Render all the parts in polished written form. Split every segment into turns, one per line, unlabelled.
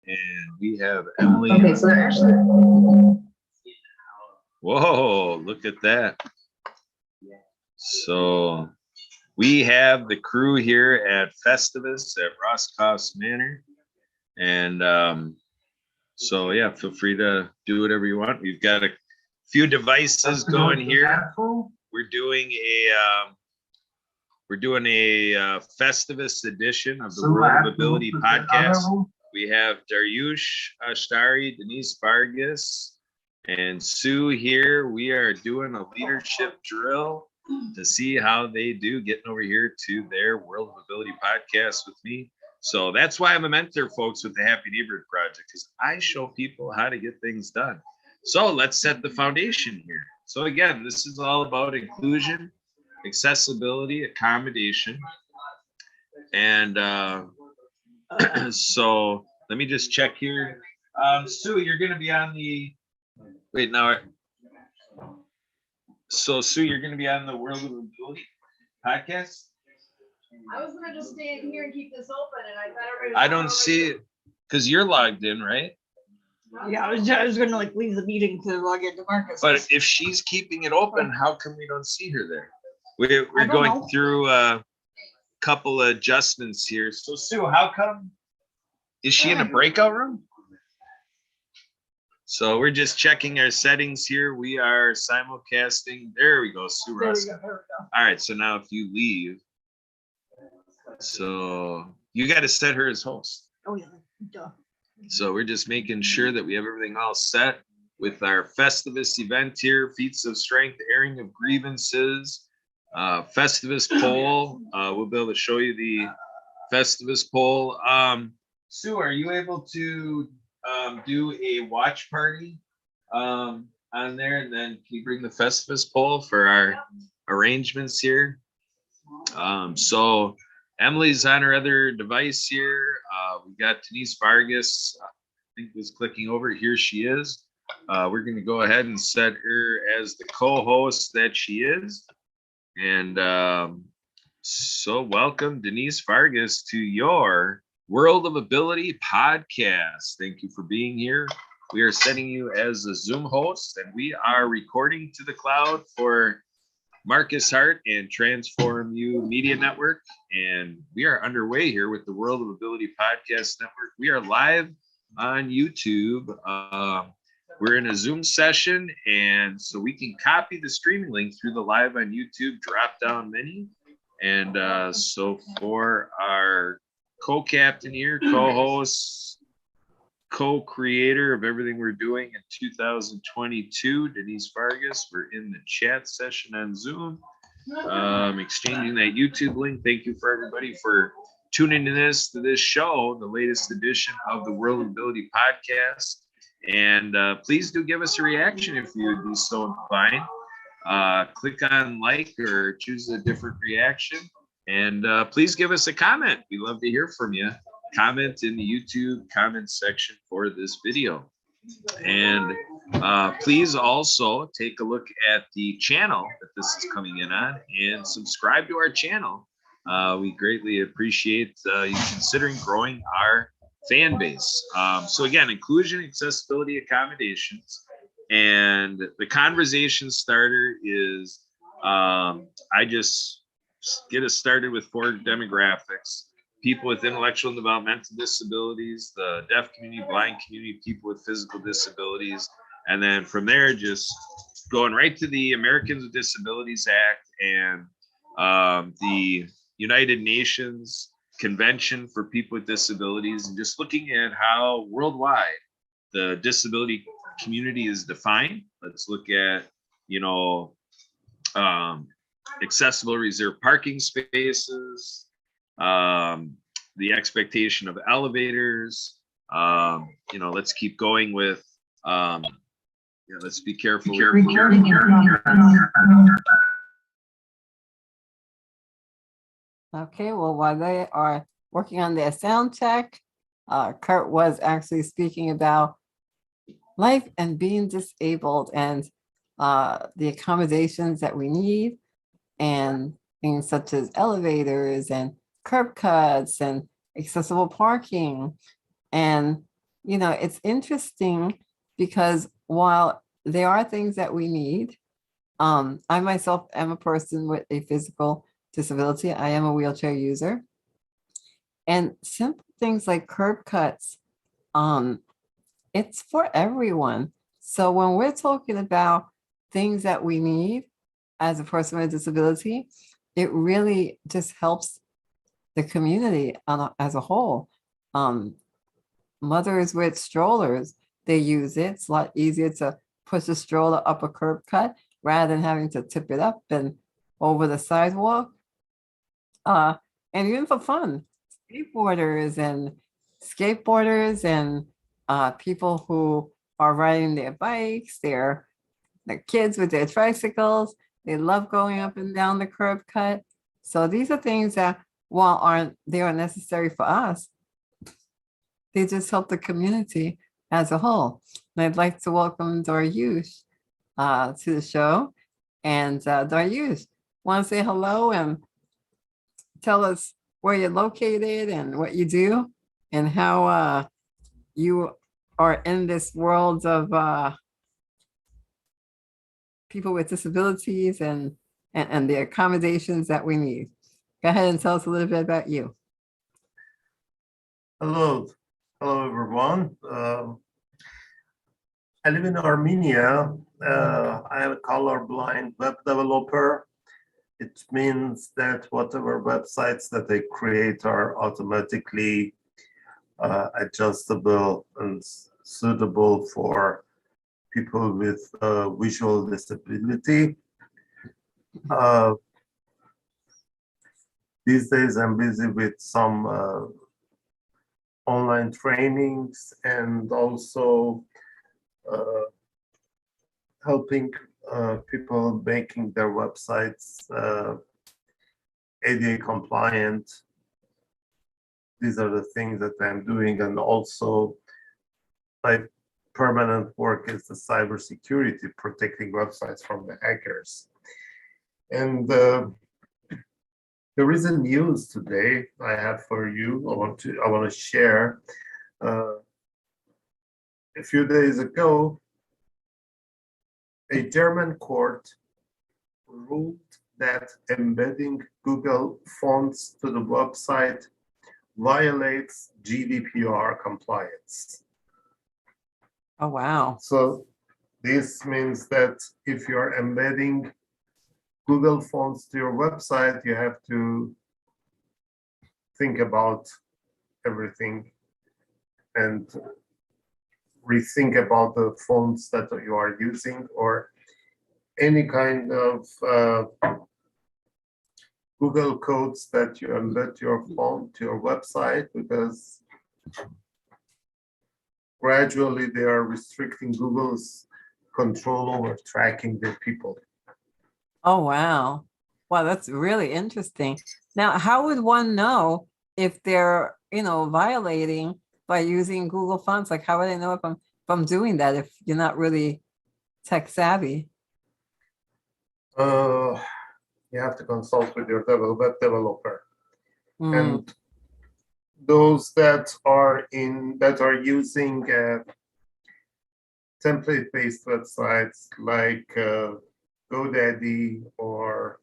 and we have Emily.
Okay, so they're actually.
Whoa, look at that. So we have the crew here at Festivus at Roscoff's Manor. And so, yeah, feel free to do whatever you want. We've got a few devices going here. We're doing a Festivus edition of the World of Ability podcast. We have Dariush Ashtari, Denise Vargas, and Sue here. We are doing a leadership drill to see how they do getting over here to their World of Ability podcast with me. So that's why I'm a mentor, folks, with the Happy Neighborhood Project, because I show people how to get things done. So let's set the foundation here. So again, this is all about inclusion, accessibility, accommodation. And so let me just check here. Sue, you're going to be on the, wait, now. So Sue, you're going to be on the World of Ability podcast?
I was going to just stay in here and keep this open, and I thought everybody.
I don't see it, because you're logged in, right?
Yeah, I was going to like leave the meeting to log into Marcus.
But if she's keeping it open, how come we don't see her there? We're going through a couple of adjustments here. So Sue, how come? Is she in a breakout room? So we're just checking our settings here. We are simulcasting. There we go, Sue Rusk. All right, so now if you leave, so you got to set her as host.
Oh, yeah, duh.
So we're just making sure that we have everything all set with our Festivus event here, Feats of Strength, airing of grievances, Festivus poll. We'll be able to show you the Festivus poll. Sue, are you able to do a watch party on there? And then can you bring the Festivus poll for our arrangements here? So Emily's on her other device here. We got Denise Vargas, I think was clicking over. Here she is. We're going to go ahead and set her as the co-host that she is. And so welcome, Denise Vargas, to your World of Ability podcast. Thank you for being here. We are setting you as a Zoom host, and we are recording to the cloud for Marcus Hart and Transform You Media Network. And we are underway here with the World of Ability Podcast Network. We are live on YouTube. We're in a Zoom session, and so we can copy the streaming link through the live on YouTube drop-down menu. And so for our co-captain here, co-host, co-creator of everything we're doing in 2022, Denise Vargas, we're in the chat session on Zoom, exchanging that YouTube link. Thank you for everybody for tuning in to this show, the latest edition of the World of Ability podcast. And please do give us a reaction if you would be so inclined. Click on like or choose a different reaction. And please give us a comment. We love to hear from you. Comment in the YouTube comment section for this video. And please also take a look at the channel that this is coming in on and subscribe to our channel. We greatly appreciate you considering growing our fan base. So again, inclusion, accessibility, accommodations. And the conversation starter is, I just get us started with 4 demographics: people with intellectual and developmental disabilities, the deaf community, blind community, people with physical disabilities. And then from there, just going right to the Americans with Disabilities Act and the United Nations Convention for People with Disabilities, and just looking at how worldwide the disability community is defined. Let's look at, accessible reserved parking spaces, the expectation of elevators. Let's keep going with, let's be careful.
Okay, well, while they are working on their sound check, Kurt was actually speaking about life and being disabled and the accommodations that we need, and things such as elevators and curb cuts and accessible parking. And it's interesting because while there are things that we need, I myself am a person with a physical disability. I am a wheelchair user. And simple things like curb cuts, um, it's for everyone. So when we're talking about things that we need as a person with a disability, it really just helps the community as a whole. Um, Mothers with strollers, they use it. It's a lot easier to push a stroller up a curb cut rather than having to tip it up and over the sidewalk. And even for fun, skateboarders and people who are riding their bikes, their kids with their tricycles, they love going up and down the curb cut. So these are things that while they are necessary for us, they just help the community as a whole. And I'd like to welcome Dariush to the show. And Dariush, want to say hello and tell us where you're located and what you do and how you are in this world of people with disabilities and the accommodations that we need. Go ahead and tell us a little bit about you.
Hello, everyone. I live in Armenia. I am a colorblind web developer. It means that whatever websites that I create are automatically adjustable and suitable for people with visual disability. These days I'm busy with some online trainings and also helping people making their websites ADA compliant. These are the things that I'm doing, and also my permanent work is the cybersecurity, protecting websites from the hackers. And there is a news today I have for you. I want to share. A few days ago, a German court ruled that embedding Google fonts to the website violates GDPR compliance.
Oh, wow.
So this means that if you're embedding Google fonts to your website, you have to think about everything and rethink about the fonts that you are using, or any kind of Google codes that you embed your font to your website, because gradually they are restricting Google's control over tracking their people.
Oh, wow. Wow, that's really interesting. Now, how would one know if they're, violating by using Google Fonts? Like, how would I know if I'm doing that if you're not really tech savvy?
You have to consult with your web developer.
Mm,
And those that are using template-based websites like GoDaddy or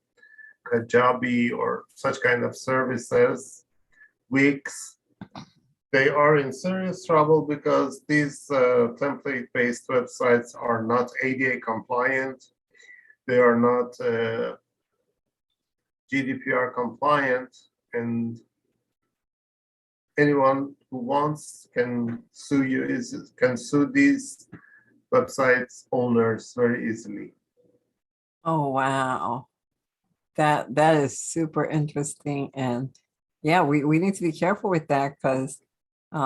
Kajabi or such kind of services, Wix, they are in serious trouble because these template-based websites are not ADA compliant. They are not GDPR compliant, and anyone who wants can sue these websites owners very easily.
oh, wow. That is super interesting. And yeah, we need to be careful with that because you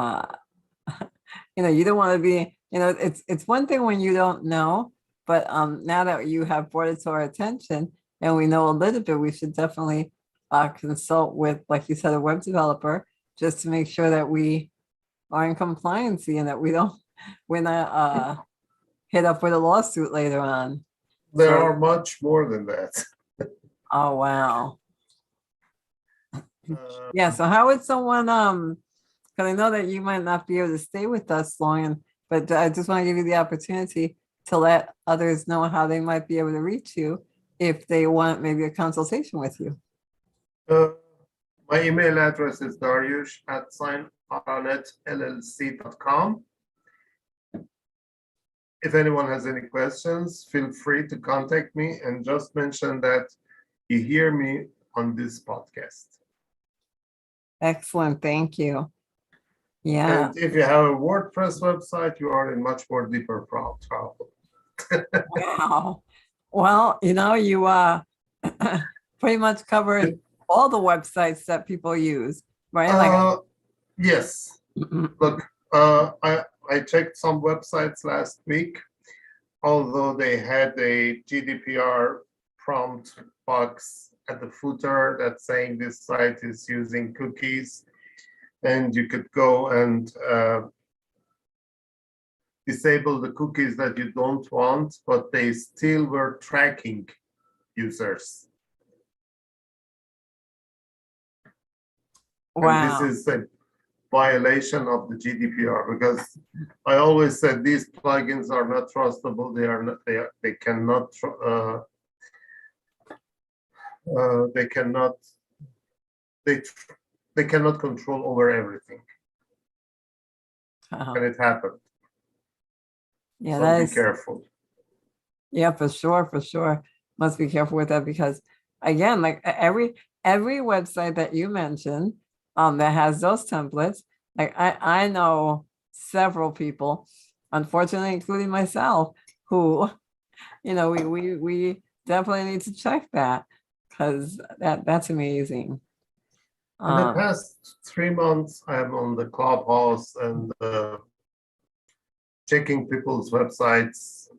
don't want to be, it's one thing when you don't know, but now that you have brought it to our attention and we know a little bit, we should definitely consult with, like you said, a web developer, just to make sure that we are in compliance and that we're not hit up with a lawsuit later on.
There
So-
are much more than that.
Oh, wow. Yeah, so how would someone because I know that you might not be able to stay with us long, but I just want to give you the opportunity to let others know how they might be able to reach you if they want maybe a consultation with you.
My email address is dariush@aranetllc.com. If anyone has any questions, feel free to contact me and just mention that you hear me on this podcast.
Excellent, thank you. Yeah,
And if you have a WordPress website, you are in much more deeper trouble.
wow. Well, you pretty much covered all the websites that people use, right? Like,
Yes. Look, I checked some websites last week, although they had a GDPR prompt box at the footer that's saying this site is using cookies, and you could go and disable the cookies that you don't want, but they still were tracking users. And
wow.
this is a violation of the GDPR, because I always said these plugins are not trustable. They are not. They cannot. They cannot. They cannot control over everything, and it happened.
Yeah,
So
that
be
is,
careful.
yeah, for sure. Must be careful with that because again, like every website that you mentioned, that has those templates, like I know several people, unfortunately, including myself, who, we definitely need to check that because that's amazing.
In the past 3 months, I'm on the Clubhouse and checking people's websites.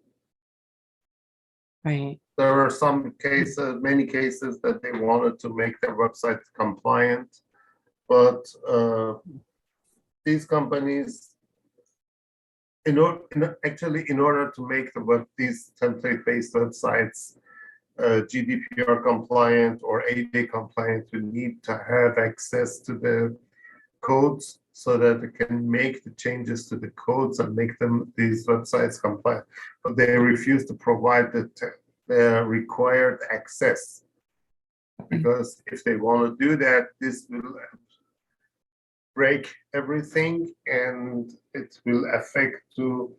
Right.
There were many cases that they wanted to make their website compliant, but these companies, in order to make these template-based websites GDPR compliant or ADA compliant, you need to have access to the codes so that they can make the changes to the codes and make these websites compliant. But they refuse to provide the required access, because if they want to do that, this will break everything and it will affect to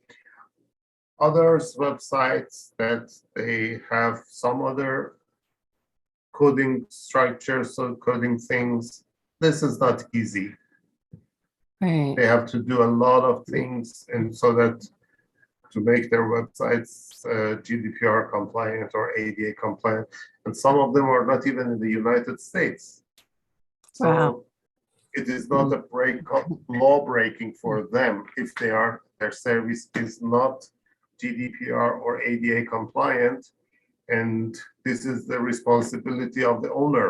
others' websites that they have some other coding structures or coding things. This is not easy.
Right.
They have to do a lot of things, and so that to make their websites GDPR compliant or ADA compliant, and some of them are not even in the United States. So
Wow.
it is not a law breaking for them if their service is not GDPR or ADA compliant, and this is the responsibility of the owner.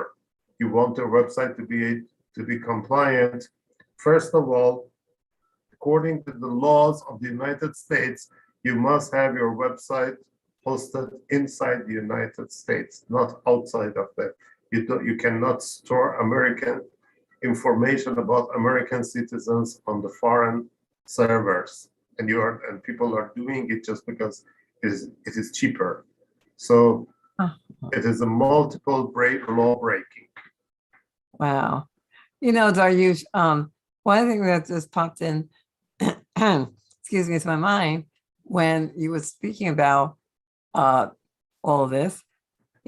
You want your website to be compliant. First of all, according to the laws of the United States, you must have your website hosted inside the United States, not outside of that. You cannot store American information about American citizens on the foreign servers, and people are doing it just because it is cheaper. So it is a multiple law breaking.
Wow. Dariush, one thing that just popped in, excuse me, to my mind when you were speaking about all of this,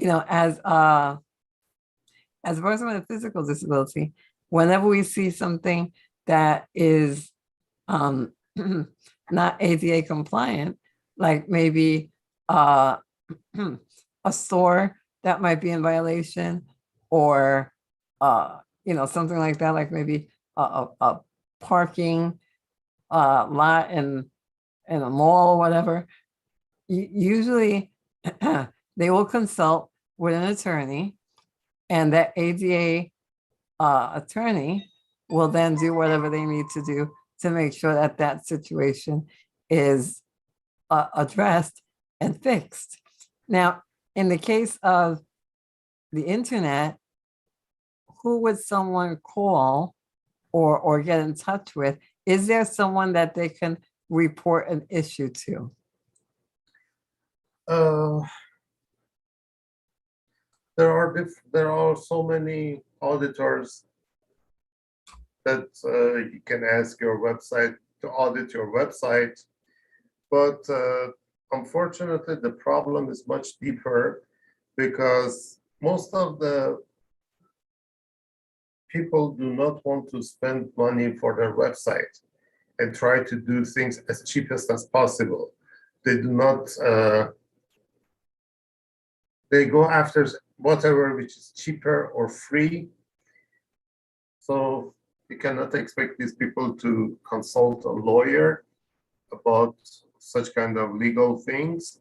as a person with a physical disability, whenever we see something that is not ADA compliant, like maybe a store that might be in violation, or something like that, like maybe a parking lot in a mall or whatever, usually they will consult with an attorney, and that ADA attorney will then do whatever they need to do to make sure that that situation is addressed and fixed. Now, in the case of the internet, who would someone call or get in touch with, is there someone that they can report an issue to?
There are so many auditors that you can ask your website to audit your website. But unfortunately, the problem is much deeper because most of the people do not want to spend money for their website and try to do things as cheapest as possible. They do not, they go after whatever which is cheaper or free. So you cannot expect these people to consult a lawyer about such kind of legal things.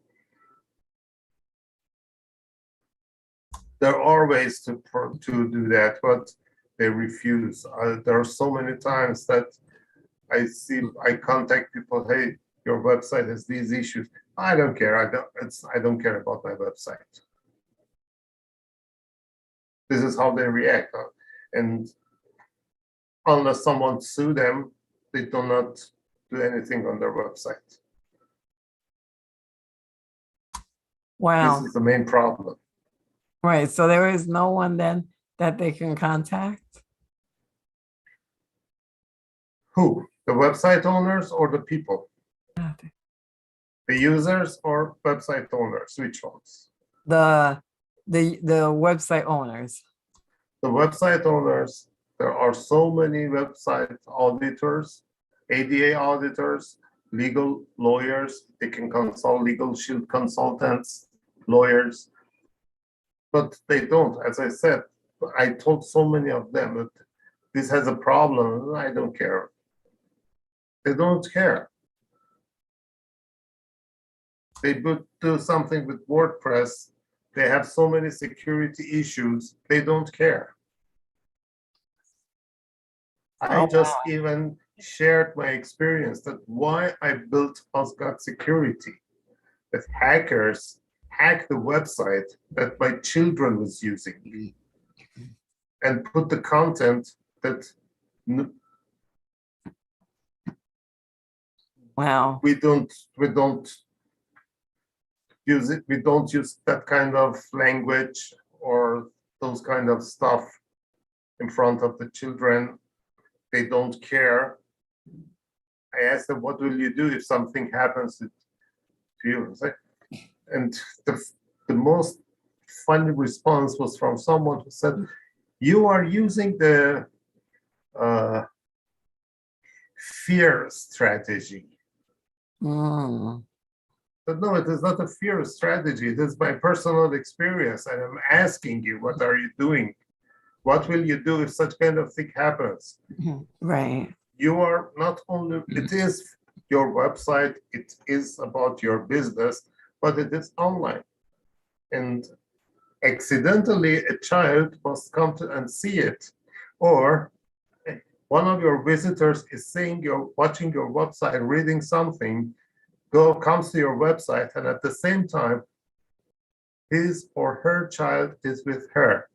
There are ways to do that, but they refuse. There are so many times that I contact people, hey, your website has these issues. I don't care. I don't care about my website. This is how they react. And unless someone sue them, they do not do anything on their website.
Wow.
This is the main problem.
Right. So there is no one then that they can contact?
Who? The website owners or the people? The users or website owners? Which ones?
The website owners.
The website owners, there are so many website auditors, ADA auditors, legal lawyers. They can consult legal shield consultants, lawyers, but they don't. As I said, I told so many of them that this has a problem. I don't care. They don't care. They would do something with WordPress. They have so many security issues. They don't care. I just even shared my experience that why I built Osgod Security. That hackers hacked the website that my children was using and put the content that
Wow.
we don't use it. We don't use that kind of language or those kind of stuff in front of the children. They don't care. I asked them, what will you do if something happens to you? And the most funny response was from someone who said, you are using the fear strategy.
Mm.
But no, it is not a fear strategy. It is my personal experience. And I'm asking you, what are you doing? What will you do if such kind of thing happens?
Right.
You are not only, it is your website, it is about your business, but it is online. And accidentally, a child must come to and see it. Or one of your visitors is seeing watching your website, reading something, comes to your website, and at the same time, his or her child is with her.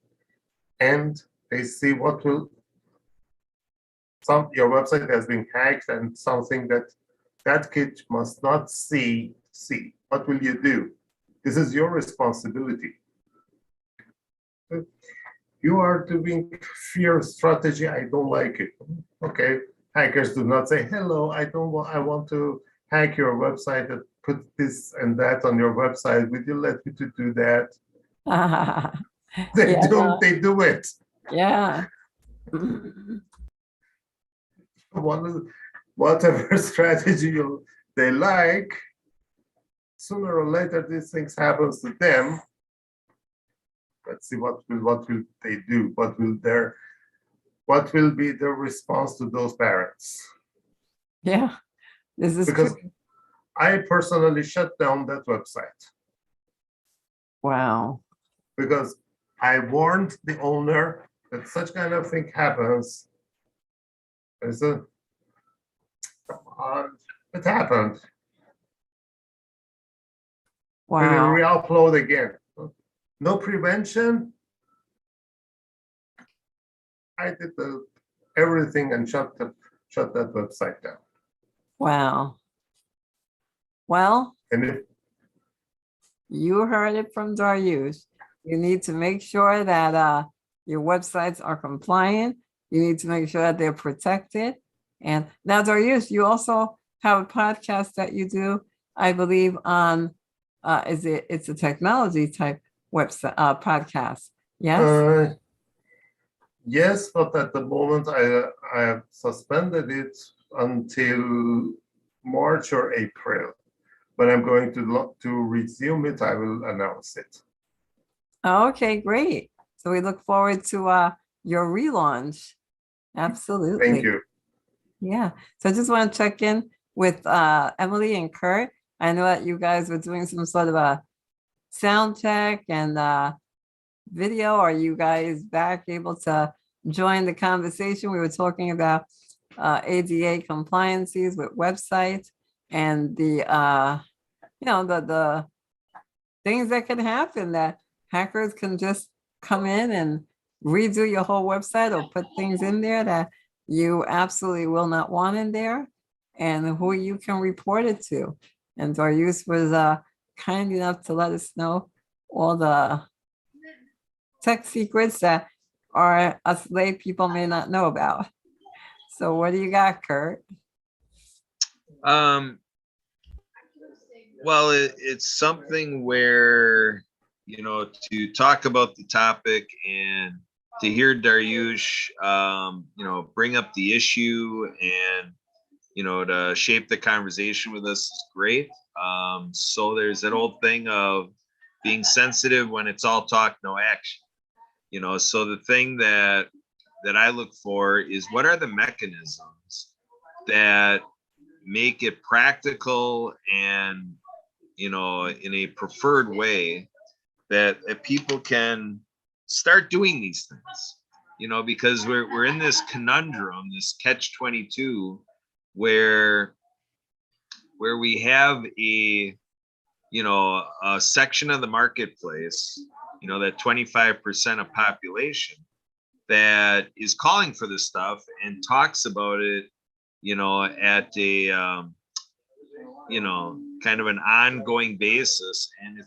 And they see what will your website has been hacked and something that kid must not see. What will you do? This is your responsibility. You are doing fear strategy. I don't like it. Okay, hackers do not say hello. I want to hack your website and put this and that on your website. Would you let me to do that? They
Yeah,
don't.
no.
They do it.
Yeah.
Whatever strategy they like, sooner or later these things happens to them. Let's see what will they do? What will be their response to those parents?
Yeah. This is
Because
true.
I personally shut down that website
Wow.
because I warned the owner that such kind of thing happens. I said, come on, it happened. We will
Wow.
re-upload again. No prevention. I did the everything and shut that website down.
Wow. Well,
And if
you heard it from Dariush. You need to make sure that your websites are compliant. You need to make sure that they're protected. And now, Dariush, you also have a podcast that you do, I believe, on it's a technology type website podcast. Yes.
Yes, but at the moment I have suspended it until March or April. When I'm going to resume it, I will announce it.
Okay, great. So we look forward to your relaunch. Absolutely.
Thank you.
Yeah. So I just want to check in with Emily and Kurt. I know that you guys were doing some sort of a sound check and video. Are you guys back able to join the conversation? We were talking about ADA compliances with websites and the the things that can happen, that hackers can just come in and redo your whole website or put things in there that you absolutely will not want in there, and who you can report it to. And Darius was kind enough to let us know all the tech secrets that us lay people may not know about. So what do you got, Kurt?
Well, it's something where, to talk about the topic and to hear Dariush, bring up the issue and, to shape the conversation with us is great. So there's that old thing of being sensitive when it's all talk, no action. So the thing that I look for is, what are the mechanisms that make it practical and, in a preferred way that people can start doing these things, because we're in this conundrum, this catch-22, where we have a section of the marketplace, that 25% of population that is calling for this stuff and talks about it, at a, kind of an ongoing basis. And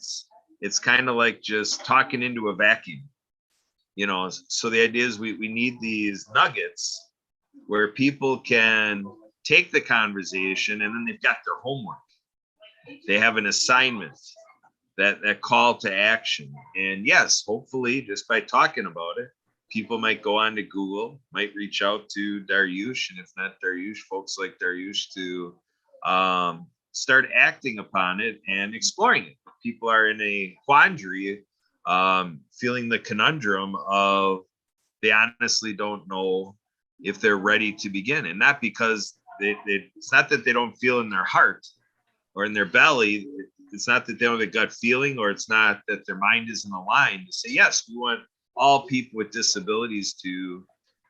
it's kind of like just talking into a vacuum, so the idea is we need these nuggets where people can take the conversation and then they've got their homework. They have an assignment, that call to action. And yes, hopefully just by talking about it, people might go on to Google, might reach out to Dariush, and if not Dariush, folks like Dariush, to start acting upon it and exploring it. People are in a quandary, feeling the conundrum of they honestly don't know if they're ready to begin. And not because it's not that they don't feel in their heart or in their belly. It's not that they don't have a gut feeling, or it's not that their mind isn't aligned to say, yes, we want all people with disabilities to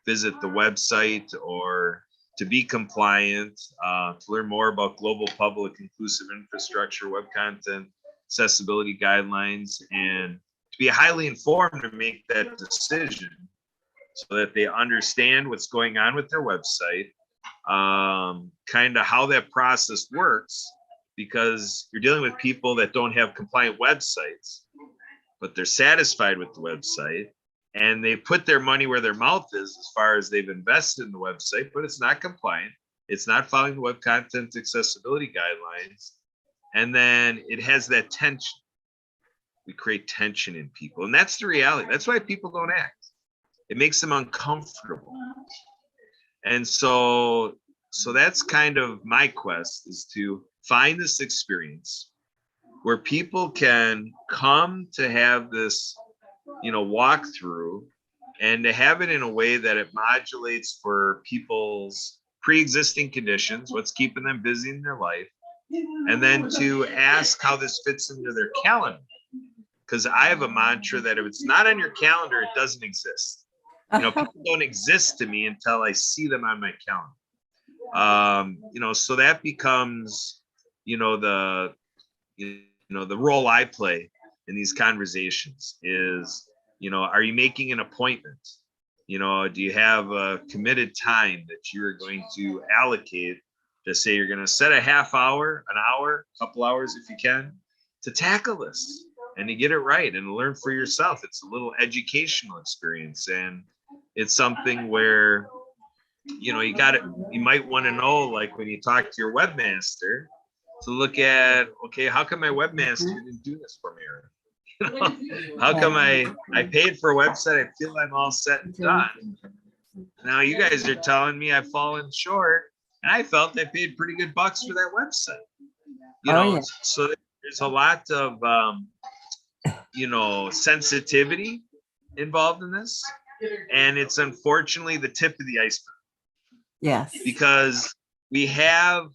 visit the website or to be compliant, to learn more about global public inclusive infrastructure, web content, accessibility guidelines, and to be highly informed and make that decision so that they understand what's going on with their website, kind of how that process works, because you're dealing with people that don't have compliant websites, but they're satisfied with the website and they put their money where their mouth is as far as they've invested in the website, but it's not compliant. It's not following the web content accessibility guidelines. And then it has that tension. We create tension in people, and that's the reality. That's why people don't act. It makes them uncomfortable. And so that's kind of my quest, is to find this experience where people can come to have this, walk through, and to have it in a way that it modulates for people's pre-existing conditions, what's keeping them busy in their life, and then to ask how this fits into their calendar. Because I have a mantra that if it's not on your calendar, it doesn't exist. People don't exist to me until I see them on my calendar. So that becomes, the role I play in these conversations is, are you making an appointment? Do you have a committed time that you're going to allocate to say you're going to set a half hour, an hour, a couple hours if you can, to tackle this and to get it right and learn for yourself? It's a little educational experience, and it's something where, you might want to know, like when you talk to your webmaster, to look at, okay, how come my webmaster didn't do this for me? Or, how come I paid for a website, I feel I'm all set and done. Now you guys are telling me I've fallen short, and I felt I paid pretty good bucks for that website.
Yeah.
So there's a lot of sensitivity involved in this, and it's unfortunately the tip of the iceberg,
Yes.
because we have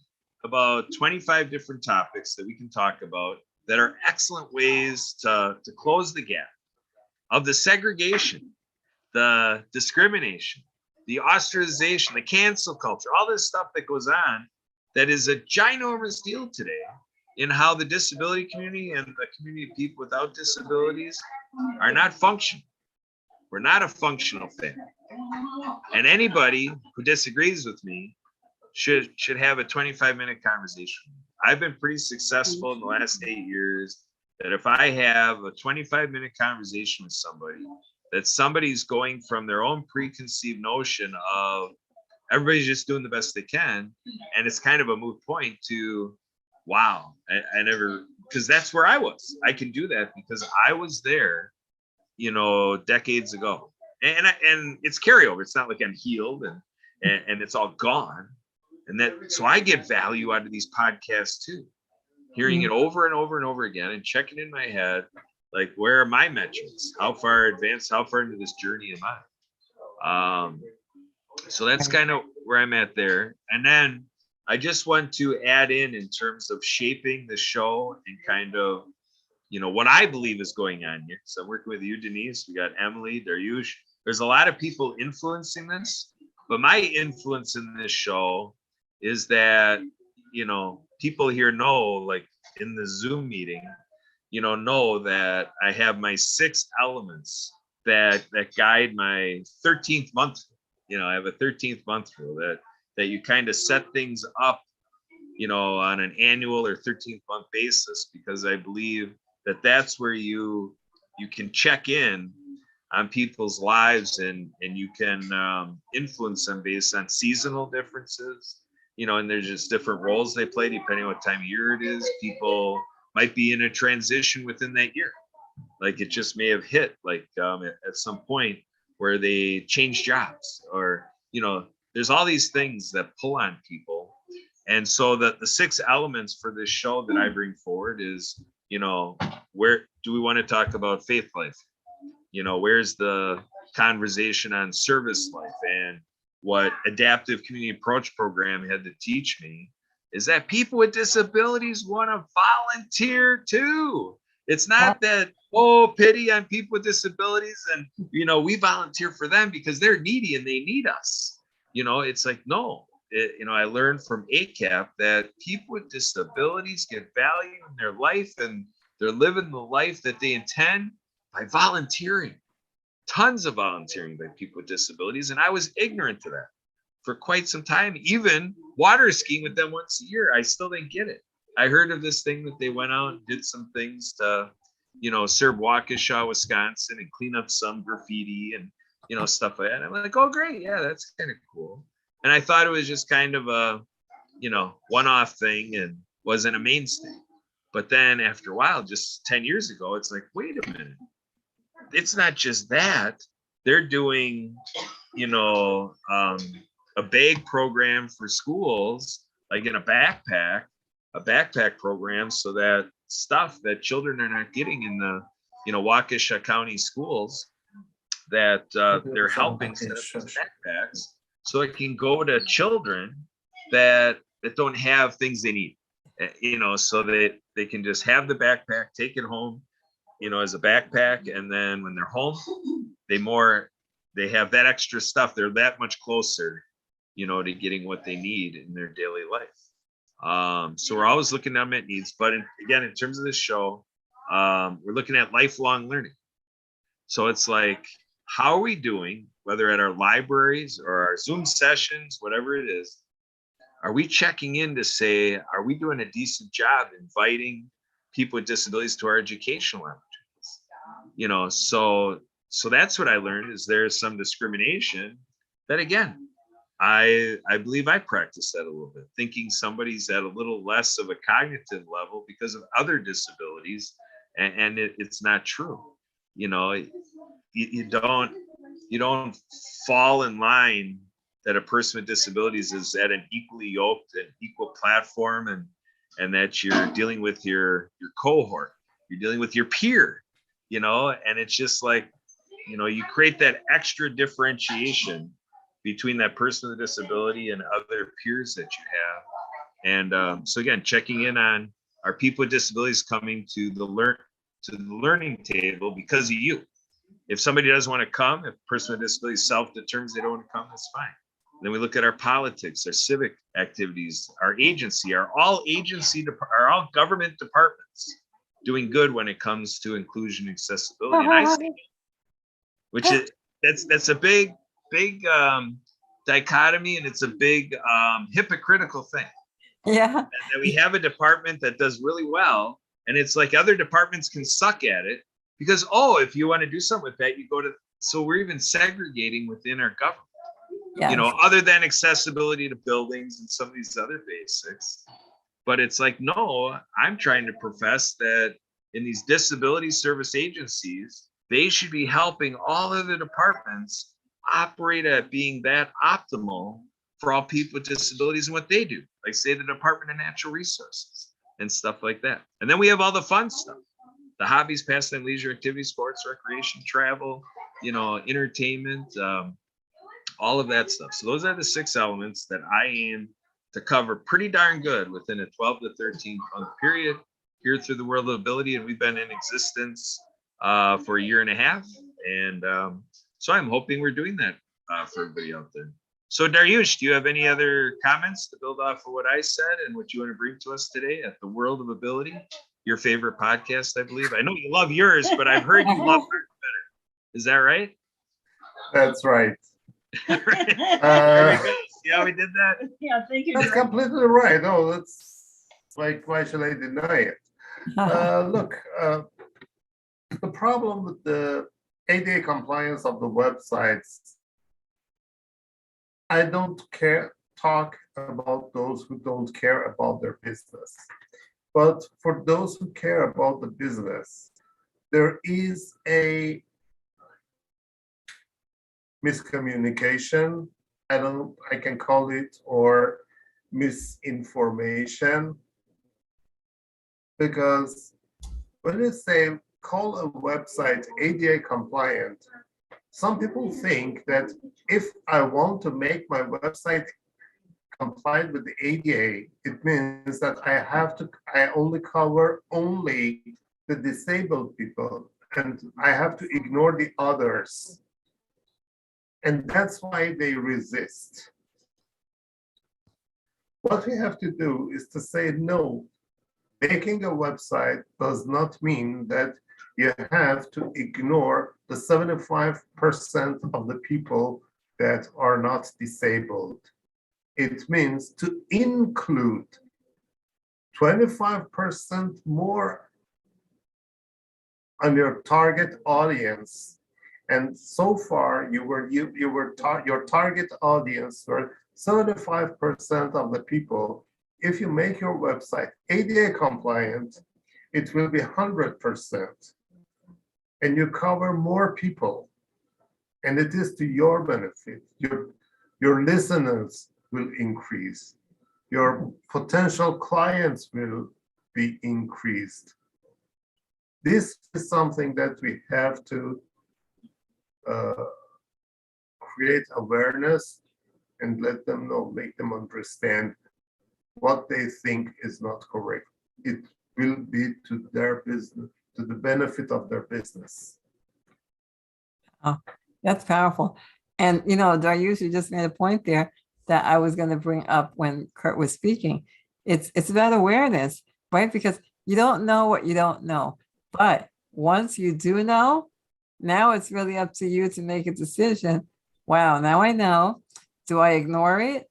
about 25 different topics that we can talk about that are excellent ways to close the gap of the segregation, the discrimination, the ostracization, the cancel culture, all this stuff that goes on that is a ginormous deal today in how the disability community and the community of people without disabilities are not functional. We're not a functional family. And anybody who disagrees with me should have a 25-minute conversation. I've been pretty successful in the last 8 years that if I have a 25-minute conversation with somebody, that somebody's going from their own preconceived notion of everybody's just doing the best they can, and it's kind of a moot point, to, wow, I never, because that's where I was. I can do that because I was there, decades ago. And it's carryover. It's not like I'm healed and it's all gone. So I get value out of these podcasts too, hearing it over and over and over again and checking in my head, like, where are my metrics? How far advanced, how far into this journey am I? So that's kind of where I'm at there. And then I just want to add in terms of shaping the show and kind of, what I believe is going on here. So I'm working with you, Denise. We got Emily, Daryush. There's a lot of people influencing this, but my influence in this show is that, people here know, like in the Zoom meeting, know that I have my 6 elements that guide my 13th month. I have a 13th month rule that you kind of set things up, on an annual or 13th month basis, because I believe that that's where you can check in on people's lives and you can influence them based on seasonal differences, and there's just different roles they play depending on what time of year it is. People might be in a transition within that year. Like it just may have hit at some point where they change jobs, or, there's all these things that pull on people. And so the 6 elements for this show that I bring forward is, where do we want to talk about faith life? Where's the conversation on service life? And what Adaptive Community Approach Program had to teach me is that people with disabilities want to volunteer too. It's not that, pity on people with disabilities and, we volunteer for them because they're needy and they need us. It's like, no. I learned from ACAP that people with disabilities get value in their life, and they're living the life that they intend by volunteering. Tons of volunteering by people with disabilities. And I was ignorant to that for quite some time, even water skiing with them once a year. I still didn't get it. I heard of this thing that they went out and did some things to, serve Waukesha, Wisconsin, and clean up some graffiti and, stuff like that. And I'm like, oh, great. Yeah, that's kind of cool. And I thought it was just kind of a, one-off thing and wasn't a mainstay. But then after a while, just 10 years ago, it's like, wait a minute. It's not just that. They're doing, a bag program for schools, like in a backpack program, so that stuff that children are not getting in the, Waukesha County schools, that they're helping set up these backpacks so it can go to children that don't have things they need, so that they can just have the backpack, take it home, as a backpack. And then when they're home, they have that extra stuff. They're that much closer, to getting what they need in their daily life. So we're always looking at unmet needs, but again, in terms of this show, we're looking at lifelong learning. So it's like, how are we doing whether at our libraries or our Zoom sessions, whatever it is, are we checking in to say, are we doing a decent job inviting people with disabilities to our educational opportunities? You know, so that's what I learned, is there's some discrimination that, again, I believe I practice that a little bit, thinking somebody's at a little less of a cognitive level because of other disabilities, and it's not true. You know, you don't fall in line that a person with disabilities is at an equally yoked and equal platform, and that you're dealing with your cohort, you're dealing with your peer, you know, and it's just like, you know, you create that extra differentiation between that person with a disability and other peers that you have. And so again, checking in on, are people with disabilities coming to the learning table because of you? If somebody doesn't want to come, if a person with disability self-determines they don't want to come, that's fine. Then we look at our politics, our civic activities, our agency, are all government departments doing good when it comes to inclusion and accessibility? And I say, which is, that's a big dichotomy, and it's a big hypocritical thing.
Yeah.
That we have a department that does really well, and it's like other departments can suck at it because, oh, if you want to do something with that, you go to, so we're even segregating within our government.
Yes.
You know, other than accessibility to buildings and some of these other basics. But it's like, no, I'm trying to profess that in these disability service agencies, they should be helping all other departments operate at being that optimal for all people with disabilities and what they do. Like, say, the Department of Natural Resources and stuff like that. And then we have all the fun stuff, the hobbies, pastime, leisure, activities, sports, recreation, travel, you know, entertainment, all of that stuff. So those are the 6 elements that I aim to cover pretty darn good within a 12 to 13 month period here through the World of Ability. And we've been in existence for a year and a half. And so I'm hoping we're doing that for everybody out there. So Dariush, do you have any other comments to build off of what I said and what you want to bring to us today at the World of Ability? Your favorite podcast, I believe. I know you love yours, but I've heard you love ours better. Is that right?
That's right.
There we go. See how we did that?
Yeah, thank you.
That's completely right. No, that's like, why should I deny it? Look, the problem with the ADA compliance of the websites, I don't talk about those who don't care about their business. But for those who care about the business, there is a miscommunication, I can call it, or misinformation. Because when you say call a website ADA compliant, some people think that if I want to make my website compliant with the ADA, it means that I only cover the disabled people, and I have to ignore the others. And that's why they resist. What we have to do is to say, no, making a website does not mean that you have to ignore the 75% of the people that are not disabled. It means to include 25% more on your target audience. And so far, your target audience were 75% of the people. If you make your website ADA compliant, it will be 100%. And you cover more people. And it is to your benefit. Your listeners will increase. Your potential clients will be increased. This is something that we have to create awareness and let them know, make them understand what they think is not correct. It will be to their business, to the benefit of their business.
Oh, that's powerful. And, you know, Dariush, you just made a point there that I was going to bring up when Kurt was speaking. It's about awareness, right? Because you don't know what you don't know. But once you do know, now it's really up to you to make a decision Wow, now I know. Do I ignore it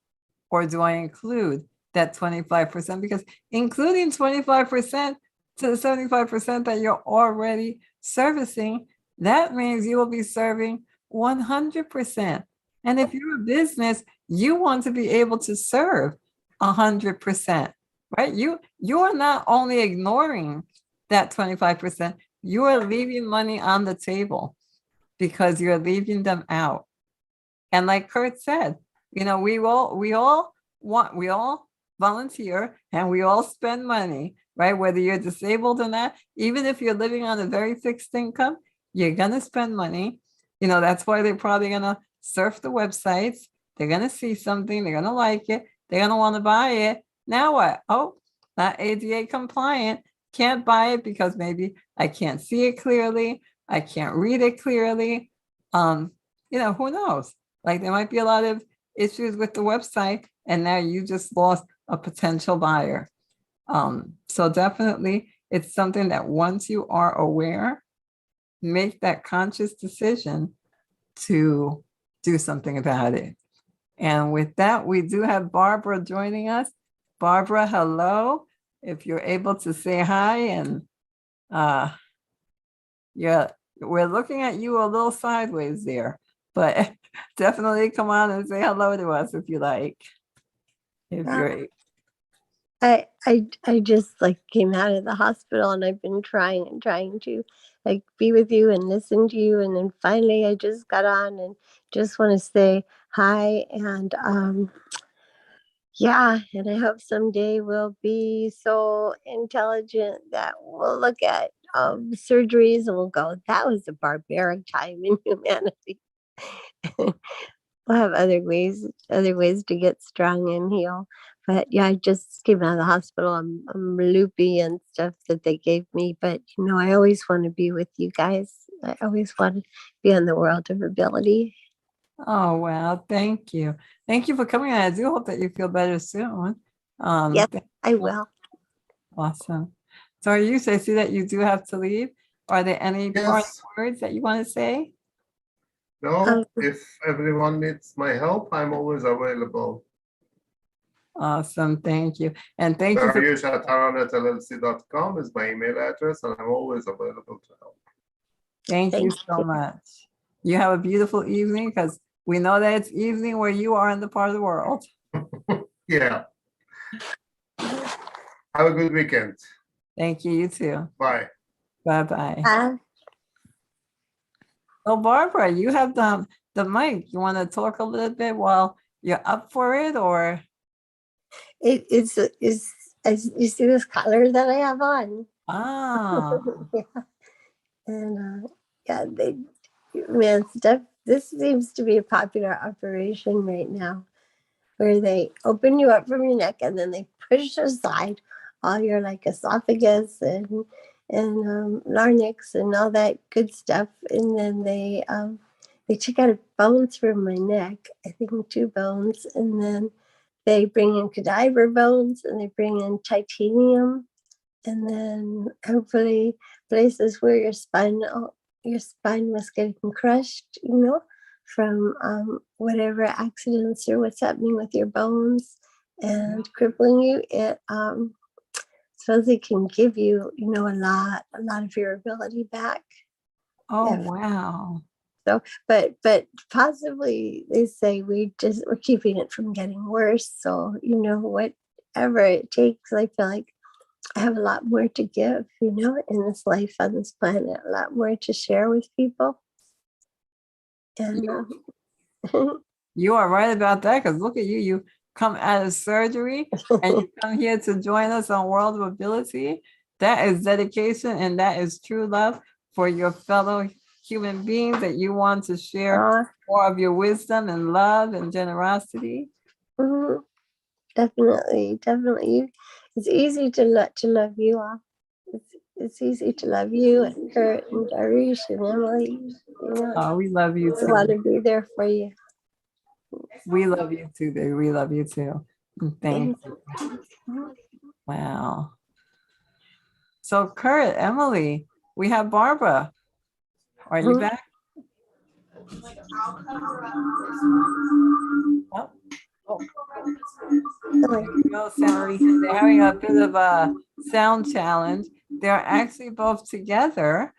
or do I include that 25%? Because including 25% to the 75% that you're already servicing, that means you will be serving 100%. And if you're a business, you want to be able to serve 100%, right? You are not only ignoring that 25%, you are leaving money on the table because you're leaving them out. And like Kurt said, we all volunteer and we all spend money, right? Whether you're disabled or not, even if you're living on a very fixed income, you're gonna spend money. That's why they're probably gonna surf the websites. They're gonna see something, they're gonna like it, they're gonna want to buy it. Now what? Oh, not ADA compliant, can't buy it because maybe I can't see it clearly, I can't read it clearly. Who knows? Like there might be a lot of issues with the website, and now you just lost a potential buyer. So definitely it's something that once you are aware, make that conscious decision to do something about it. And with that, we do have Barbara joining us. Barbara, hello. If you're able to say hi, and yeah, we're looking at you a little sideways there, but definitely come on and say hello to us if you like. If you're
I just like came out of the hospital and I've been trying and trying to like be with you and listen to you, and then finally I just got on and just want to say hi, and yeah, and I hope someday we'll be so intelligent that we'll look at surgeries and we'll go, that was a barbaric time in humanity. We'll have other ways to get strong and heal. But yeah, I just came out of the hospital. I'm loopy and stuff that they gave me. But I always want to be with you guys. I always want to be in the world of ability.
Oh, wow. Thank you. Thank you for coming. I do hope that you feel better soon.
Yes, I will.
Awesome. So you say, see that you do have to leave. Are there any parting
Yes.
words that you want to say?
No, if everyone needs my help, I'm always available.
Awesome. Thank you. And thank you for
Dariush@aroundetllc.com is my email address, and I'm always available to help.
Thank you
Thank
so
you.
much. You have a beautiful evening, because we know that it's evening where you are in the part of the world.
Yeah. Have a good weekend.
Thank you. You too.
Bye.
Bye-bye. So Barbara, you have the mic. You want to talk a little bit while you're up for it, or?
It's you see this collar that I have on?
Ah,
Yeah. And yeah, stuff. This seems to be a popular operation right now, where they open you up from your neck and then they push aside all your like esophagus and larynx and all that good stuff, and then they took out bones from my neck, I think 2 bones, and then they bring in cadaver bones and they bring in titanium, and then hopefully places where your spine was getting crushed, from whatever accidents or what's happening with your bones and crippling you. It supposedly can give you, a lot of your ability back.
oh,
If-
wow.
but possibly they say we're keeping it from getting worse. So, whatever it takes, I feel like I have a lot more to give, in this life on this planet, a lot more to share with people. And
You are right about that, because look at you. You come out of surgery and you come here to join us on World of Ability. That is dedication, and that is true love for your fellow human beings, that you want to share more of your wisdom and love and generosity.
definitely. It's easy to love you all. It's easy to love you and Kurt and Dariush and Emily.
Oh, we love you
I want
too.
to be there for you.
We love you too, baby. We love you too. Thank you. Wow. So Kurt, Emily, we have Barbara. Are you back?
I'll cover up this one.
There you go, Sally. They're having a bit of a sound challenge. They're actually both together.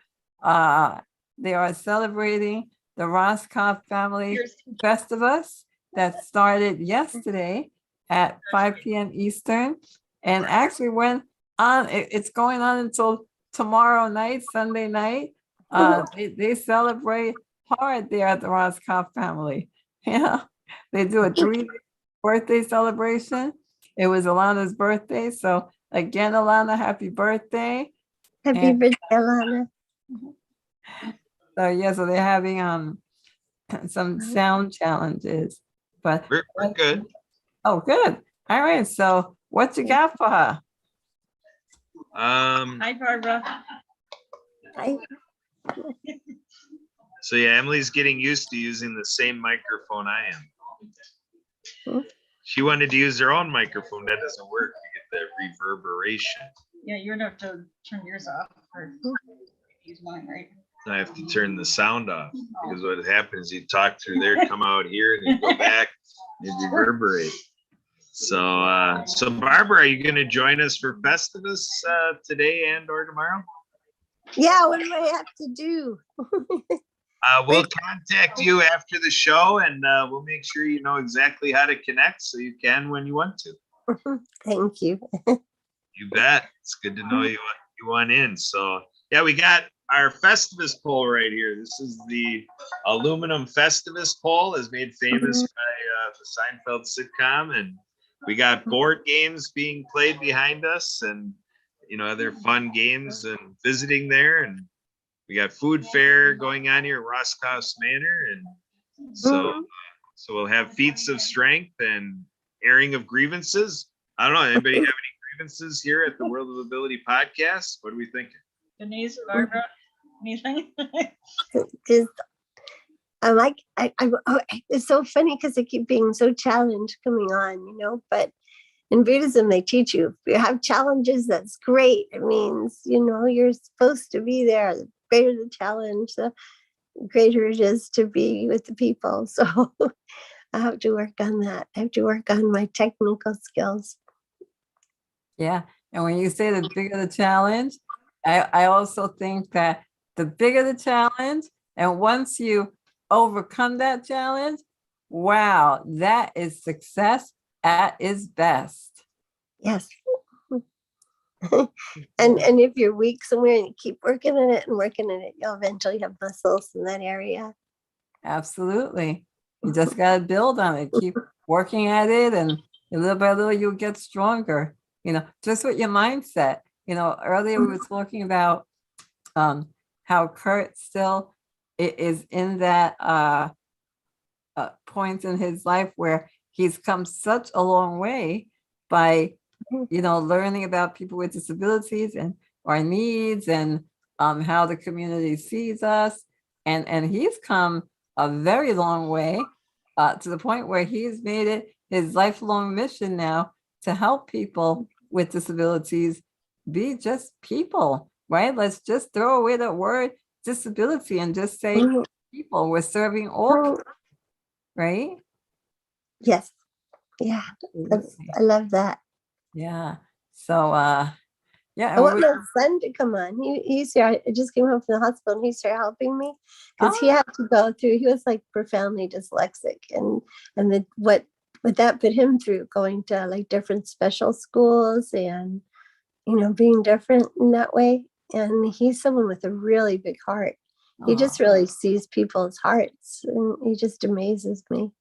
They are celebrating the Roscoff Family Festivus that started yesterday at 5 p.m. Eastern and actually went on. It's going on until tomorrow night, Sunday night. They celebrate hard there at the Roscoff family. Yeah, they do a 3-day birthday celebration. It was Alana's birthday. So again, Alana, happy birthday.
Happy
And-
birthday, Alana.
So yeah, so they're having some sound challenges. But
We're good.
oh, good. All right. So what you got for her?
Hi, Barbara.
Hi.
So yeah, Emily's getting used to using the same microphone I am.
Hmm.
She wanted to use her own microphone. That doesn't work. You get that reverberation.
Yeah, you're gonna have to turn yours off or use mine, right?
I have to turn the sound off because what happens, you talk through there, come out here, and then go back and reverberate. So, so Barbara, are you going to join us for Festivus today and or tomorrow?
Yeah, what do I have to do?
We'll contact you after the show, and we'll make sure you know exactly how to connect so you can when you want to.
Thank you.
You bet. It's good to know you want in. So yeah, we got our Festivus pole right here. This is the aluminum Festivus pole, is made famous by the Seinfeld sitcom, and we got board games being played behind us, and other fun games and visiting there, and we got food fair going on here at Roscoff's Manor, and so we'll have feats of strength and airing of grievances. I don't know. Anybody have any grievances here at the World of Ability podcast? What are we thinking?
Denise, Barbara, anything?
Just, it's so funny because I keep being so challenged coming on, but in Buddhism, they teach you, if you have challenges, that's great. It means, you're supposed to be there. The greater the challenge, the greater it is to be with the people. So I have to work on that. I have to work on my technical skills.
Yeah. And when you say the bigger the challenge, I also think that the bigger the challenge, and once you overcome that challenge, wow, that is success at its best.
Yes. and if you're weak somewhere and you keep working on it and working on it, you'll eventually have muscles in that area.
Absolutely. You just got to build on it, keep working at it, and little by little you'll get stronger. Just with your mindset. Earlier we were talking about how Kurt still is in that point in his life where he's come such a long way by learning about people with disabilities and our needs and how the community sees us, and he's come a very long way to the point where he's made it his lifelong mission now to help people with disabilities be just people, right? Let's just throw away the word disability and just say people. We're serving all, right?
Yes. Yeah. I love that.
Yeah. So yeah.
I want my son to come on. He's here. I just came home from the hospital and he started helping me because he had to go through, he was like profoundly dyslexic and what that put him through, going to like different special schools and being different in that way. And he's someone with a really big heart. He just really sees people's hearts and he just amazes me.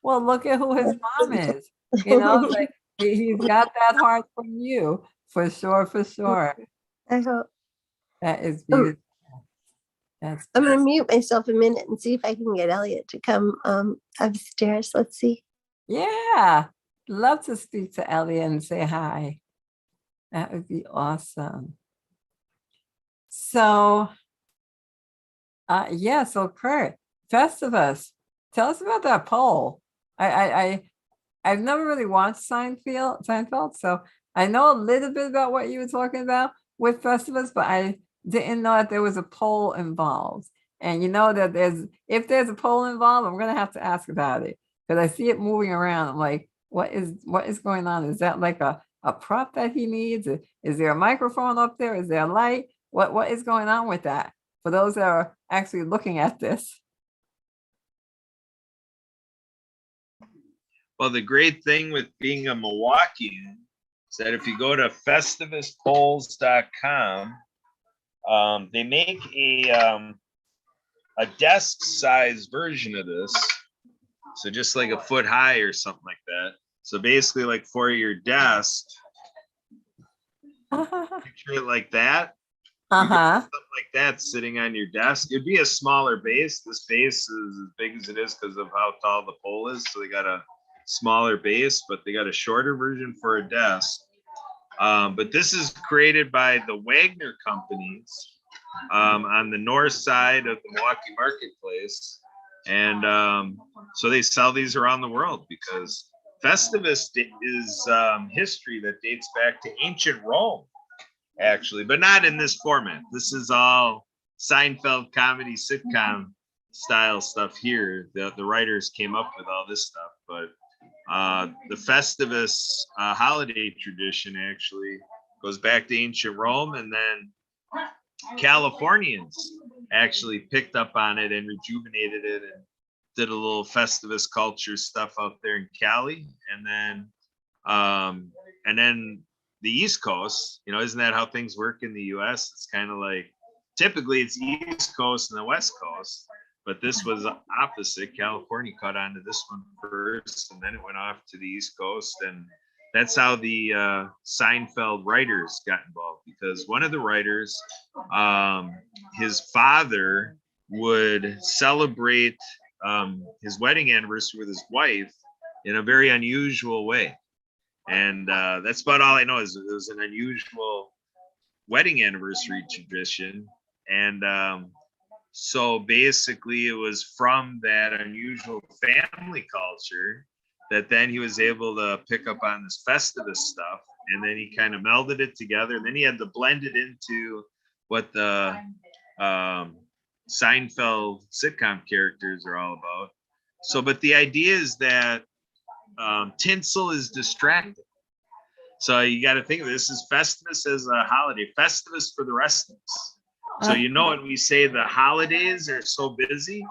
Well, look at who his mom is. Like he's got that heart from you, for sure, for sure.
I hope.
That is beautiful.
I'm going to mute myself a minute and see if I can get Elliot to come upstairs. Let's see.
Yeah. Love to speak to Elliot and say hi. That would be awesome. So, so Kurt, Festivus, tell us about that poll. I've never really watched Seinfeld, so I know a little bit about what you were talking about with Festivus, but I didn't know that there was a poll involved. And you know that if there's a pole involved, I'm gonna have to ask about it because I see it moving around. I'm like, what is going on? Is that like a prop that he needs? Is there a microphone up there? Is there a light? What is going on with that? For those that are actually looking at this.
Well, the great thing with being a Milwaukeean is that if you go to festivuspoles.com, they make a desk size version of this. So just like a foot high or something like that. So basically like for your desk, picture it like that.
Uh-huh.
Something like that sitting on your desk. It'd be a smaller base. This base is as big as it is because of how tall the pole is. So they got a smaller base, but they got a shorter version for a desk. But this is created by the Wagner companies on the north side of the Milwaukee marketplace. And so they sell these around the world because Festivus is history that dates back to ancient Rome, actually, but not in this format. This is all Seinfeld comedy sitcom style stuff here. The writers came up with all this stuff, but the Festivus holiday tradition actually goes back to ancient Rome, and then Californians actually picked up on it and rejuvenated it and did a little Festivus culture stuff out there in Cali, and then the East Coast, isn't that how things work in the US? It's kind of like typically it's East Coast and the West Coast, but this was opposite. California caught on to this one first, and then it went off to the East Coast, and that's how the Seinfeld writers got involved, because one of the writers, his father would celebrate his wedding anniversary with his wife in a very unusual way. And that's about all I know is it was an unusual wedding anniversary tradition. And so basically it was from that unusual family culture that then he was able to pick up on this Festivus stuff, and then he kind of melded it together, and then he had to blend it into what the Seinfeld sitcom characters are all about. So, but the idea is that tinsel is distracting. So you got to think of this as Festivus as a holiday, Festivus for the rest of us. So when we say the holidays are so busy,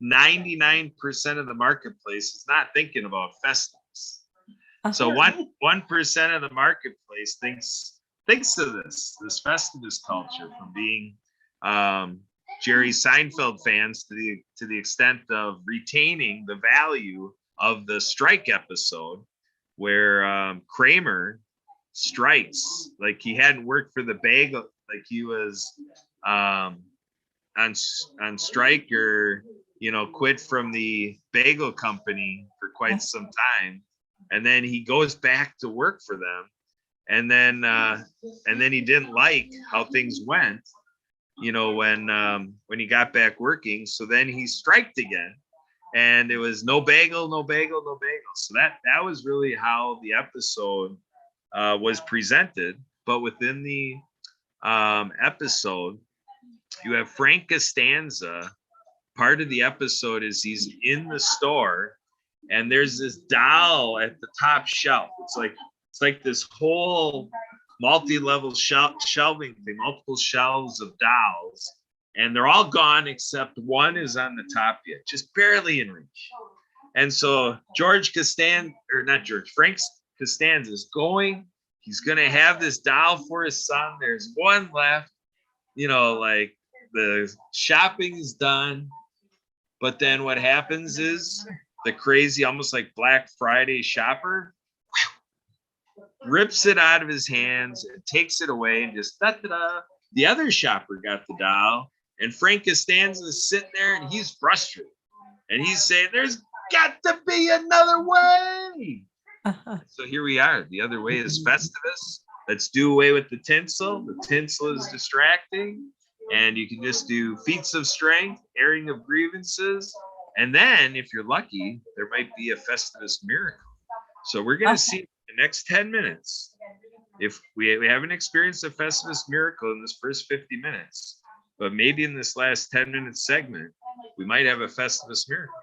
99% of the marketplace is not thinking about Festivus. So 1% of the marketplace thinks of this Festivus culture from being Jerry Seinfeld fans to the extent of retaining the value of the strike episode where Kramer strikes like he hadn't worked for the bagel, like he was on strike or quit from the bagel company for quite some time, and then he goes back to work for them, and then he didn't like how things went when he got back working, so then he striked again, and it was no bagel. So that was really how the episode was presented. But within the episode, you have Frank Costanza. Part of the episode is he's in the store, and there's this doll at the top shelf. It's like this whole multi-level shelving thing, multiple shelves of dolls, and they're all gone except one is on the top yet, just barely in reach. And so Frank Costanza is going. He's gonna have this doll for his son. There's one left. Like the shopping is done. But then what happens is the crazy, almost like Black Friday shopper, rips it out of his hands and takes it away, and just da-da-da. The other shopper got the doll, and Frank Costanza is sitting there, and he's frustrated. And he's saying, there's got to be another way. So here we are. The other way is Festivus. Let's do away with the tinsel. The tinsel is distracting. And you can just do feats of strength, airing of grievances. And then, if you're lucky, there might be a Festivus miracle. So we're going to see in the next 10 minutes if we haven't experienced a Festivus miracle in this first 50 minutes. but maybe in this last 10-minute segment, we might have a Festivus miracle.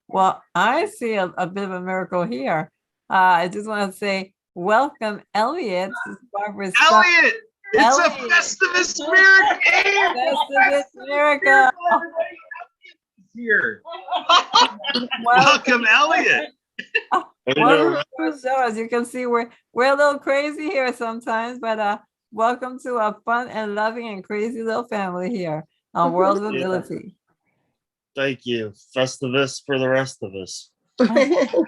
Well, I see a bit of a miracle here. I just want to say, welcome, Elliot. This is Barbara's son.
Elliot, it's a
Elliot.
Festivus miracle
Festivus miracle.
here.
Well,
Welcome, Elliot.
welcome to our show. As you can see, we're a little crazy here sometimes, but welcome to a fun and loving and crazy little family here on World of
Yeah.
Ability.
Thank you. Festivus for the rest of us.
Mhm.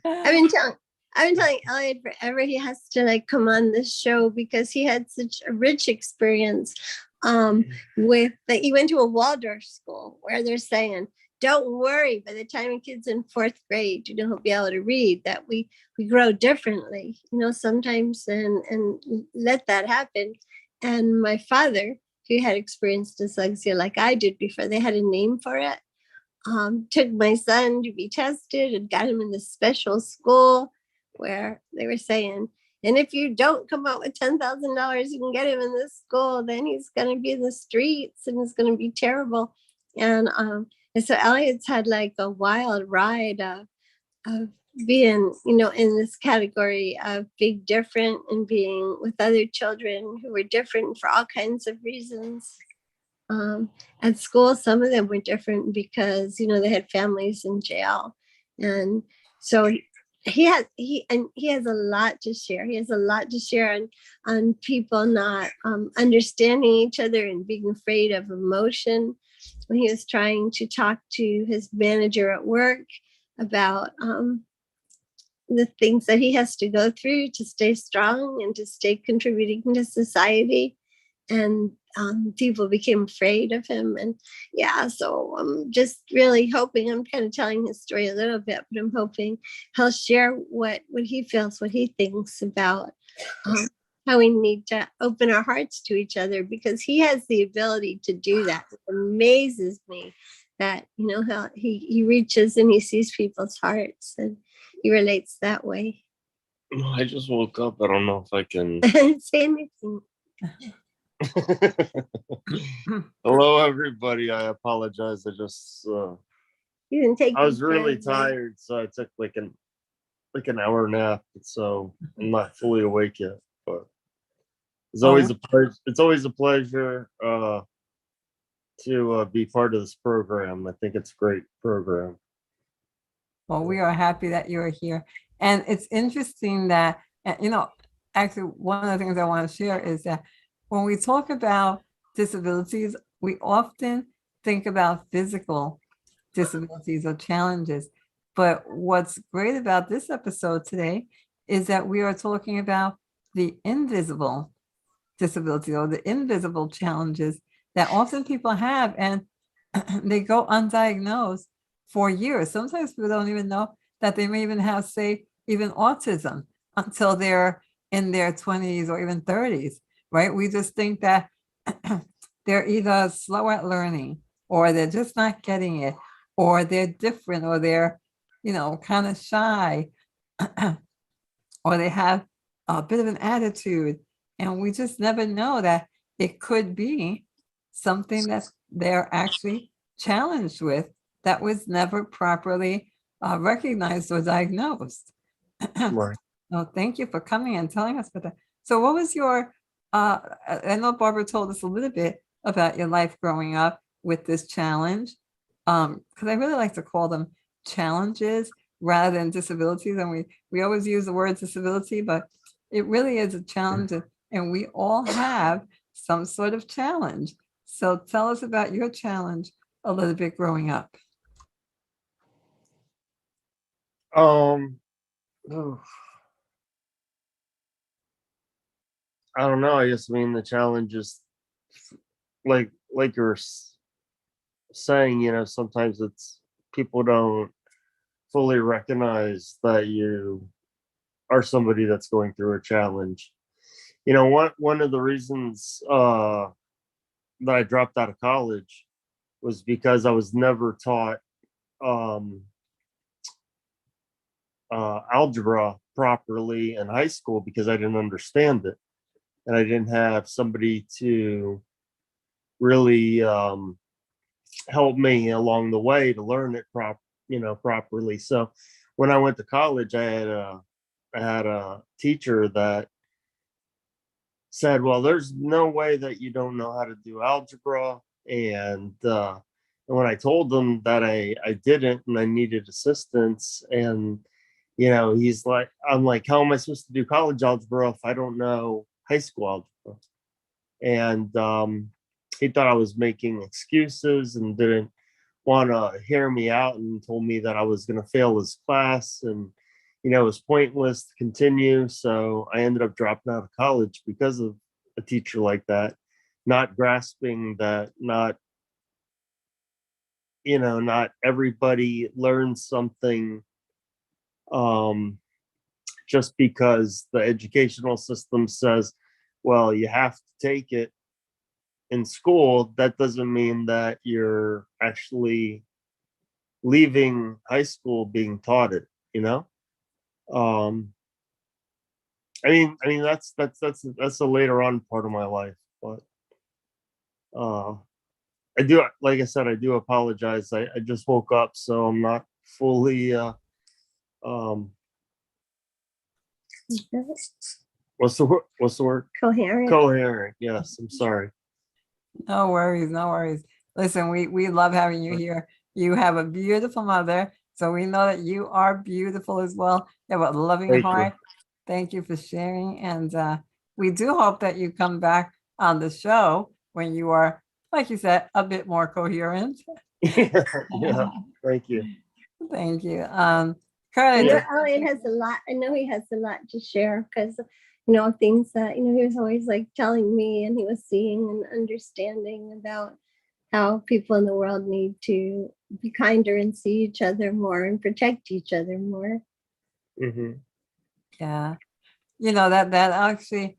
I've been telling Elliot forever he has to like come on this show because he had such a rich experience with that he went to a Waldorf school where they're saying, don't worry, by the time a kid's in 4th grade, you know, he'll be able to read, that we grow differently, you know, sometimes and let that happen. And my father, who had experienced dyslexia like I did before they had a name for it, took my son to be tested and got him in this special school where they were saying, and if you don't come out with $10,000, you can get him in this school, then he's going to be in the streets and it's going to be terrible. And so Elliot's had like a wild ride of being, you know, in this category of being different and being with other children who were different for all kinds of reasons. At school, some of them were different because, you know, they had families in jail. And so he has a lot to share. He has a lot to share on people not understanding each other and being afraid of emotion. When he was trying to talk to his manager at work about the things that he has to go through to stay strong and to stay contributing to society. And people became afraid of him. And yeah, so I'm just really hoping, I'm kind of telling his story a little bit, but I'm hoping he'll share what he feels, what he thinks about how we need to open our hearts to each other, because he has the ability to do that. It amazes me that, you know, he reaches and he sees people's hearts and he relates that way.
I just woke up. I don't know if I can.
Say anything.
Hello, everybody. I apologize. I just
You didn't take.
I was
your
really
time, right?
tired, so I took like an hour nap. So I'm not fully awake yet. But it's always a pleasure. It's always a pleasure to be part of this program. I think it's a great program.
Well, we are happy that you're here. And it's interesting that, you know, actually, one of the things I want to share is that when we talk about disabilities, we often think about physical disabilities or challenges. But what's great about this episode today is that we are talking about the invisible disability or the invisible challenges that often people have, and they go undiagnosed for years. Sometimes people don't even know that they may even have, say, even autism until they're in their 20s or even 30s, right? We just think that they're either slow at learning, or they're just not getting it, or they're different, or they're, you know, kind of shy, or they have a bit of an attitude. And we just never know that it could be something that they're actually challenged with that was never properly recognized or diagnosed.
Right.
No, thank you for coming and telling us about that. So what was your, I know Barbara told us a little bit about your life growing up with this challenge, because I really like to call them challenges rather than disabilities. And we always use the word disability, but it really is a challenge, and we all have some sort of challenge. So tell us about your challenge a little bit growing up.
Oh, I don't know. I guess, I mean, the challenge is like you're saying, you know, sometimes it's people don't fully recognize that you are somebody that's going through a challenge. You know, one of the reasons that I dropped out of college was because I was never taught algebra properly in high school because I didn't understand it. and I didn't have somebody to really help me along the way to learn it properly. So when I went to college, I had a teacher that said, well, there's no way that you don't know how to do algebra. And when I told them that I didn't and I needed assistance, and he's like, I'm like, how am I supposed to do college algebra if I don't know high school algebra? And he thought I was making excuses and didn't want to hear me out, and told me that I was going to fail his class, and it was pointless to continue. So I ended up dropping out of college because of a teacher like that, not grasping that not everybody learns something just because the educational system says, well, you have to take it in school. That doesn't mean that you're actually leaving high school being taught it, I mean that's a later on part of my life, but I do, like I said, I do apologize. I just woke up, so I'm not fully what's the word?
Coherent.
Coherent. Yes, I'm sorry.
No worries, no worries. Listen, we love having you here. You have a beautiful mother, so we know that you are beautiful as well. You have a loving
Thank you.
heart. Thank you for sharing. And we do hope that you come back on the show when you are, like you said, a bit more coherent.
Yeah, thank you.
Thank you. Kurt,
I know
just-
Elliot has a lot. I know he has a lot to share because, things that, he was always like telling me, and he was seeing and understanding about how people in the world need to be kinder and see each other more and protect each other more.
Hmm.
yeah, that actually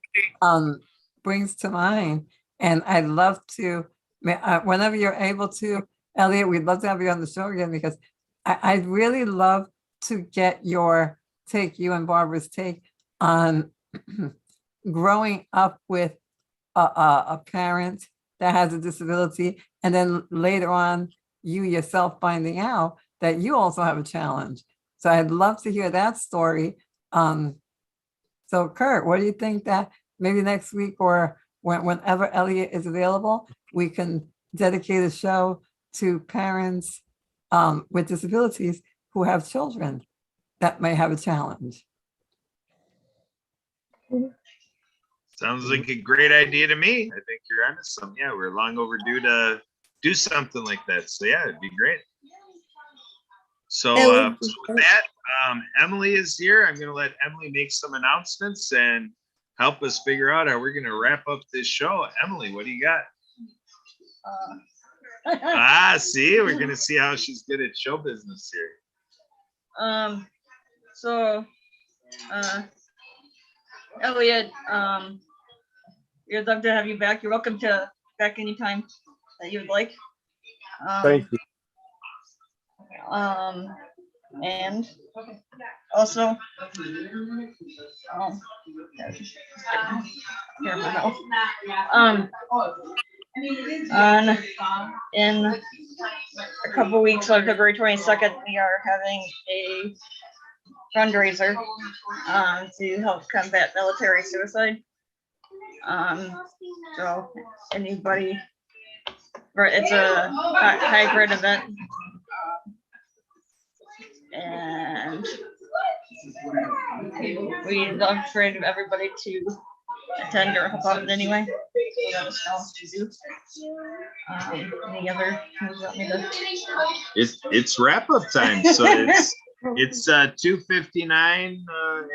brings to mind, and I'd love to, whenever you're able to, Elliot, we'd love to have you on the show again, because I'd really love to get your take, you and Barbara's take on growing up with a parent that has a disability, and then later on you yourself finding out that you also have a challenge. So I'd love to hear that story. So Kurt, what do you think that maybe next week or whenever Elliot is available, we can dedicate a show to parents with disabilities who have children that may have a challenge?
Sounds like a great idea to me. I think you're onto some. Yeah, we're long overdue to do something like that. So yeah, it'd be great. So,
That would be
so with
great.
that, Emily is here. I'm going to let Emily make some announcements and help us figure out how we're going to wrap up this show. Emily, what do you got? See, we're going to see how she's good at show business here.
So, Elliot, we'd love to have you back. You're welcome to back anytime that you would like.
Thank you.
And also, in a couple weeks on February 22nd, we are having a fundraiser to help combat military suicide. So anybody, it's a hybrid event, and we'd love for everybody to attend or help out in any way. Let us know if you do. Any other things you want me to?
It's wrap up time. So it's 2:59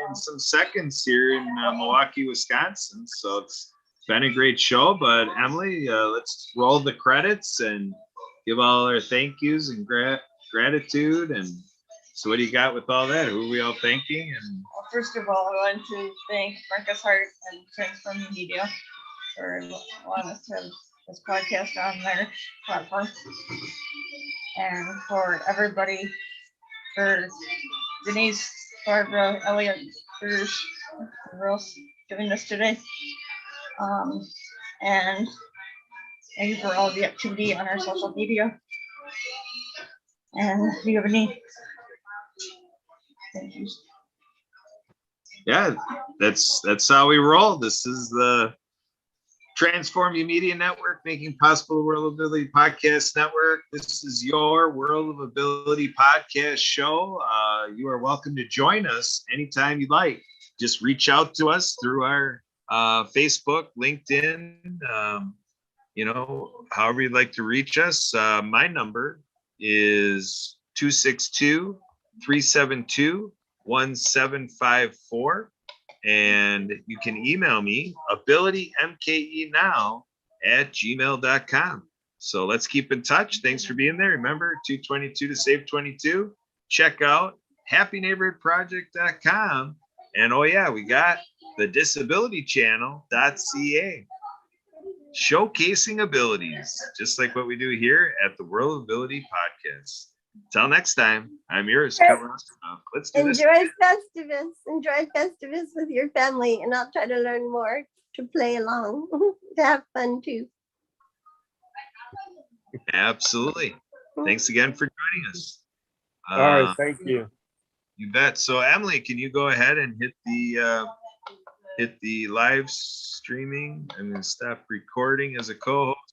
and some seconds here in Milwaukee, Wisconsin. So it's been a great show. But Emily, let's roll the credits and give all our thank yous and gratitude. And so what do you got with all that? Who are we all thanking? And
Well, first of all, I want to thank Marcus Hart and Transform Media for allowing us to have this podcast on their platform, and for everybody, for Denise, Barbara, Elliot, for else giving this today. And thank you for all the activity on our social media. And do you have any? Thank you.
Yeah, that's how we roll. This is the Transform You Media Network, making possible the World of Ability Podcast Network. This is your World of Ability podcast show. You are welcome to join us anytime you like. Just reach out to us through our Facebook, LinkedIn, however you'd like to reach us. My number is 262-372-1754. And you can email me abilitymkenow@gmail.com. So let's keep in touch. Thanks for being there. Remember 222 to save 22. Check out happyneighborhoodproject.com. And oh yeah, we got the disabilitychannel.ca, showcasing abilities, just like what we do here at the World of Ability Podcast. Till next time, I'm yours, Kurt Rostoff. Let's do this.
Enjoy Festivus. Enjoy Festivus with your family, and I'll try to learn more to play along, to have fun too.
Absolutely. Thanks again for joining us.
All right, thank you.
You bet. So Emily, can you go ahead and hit the live streaming and then stop recording as a co-host?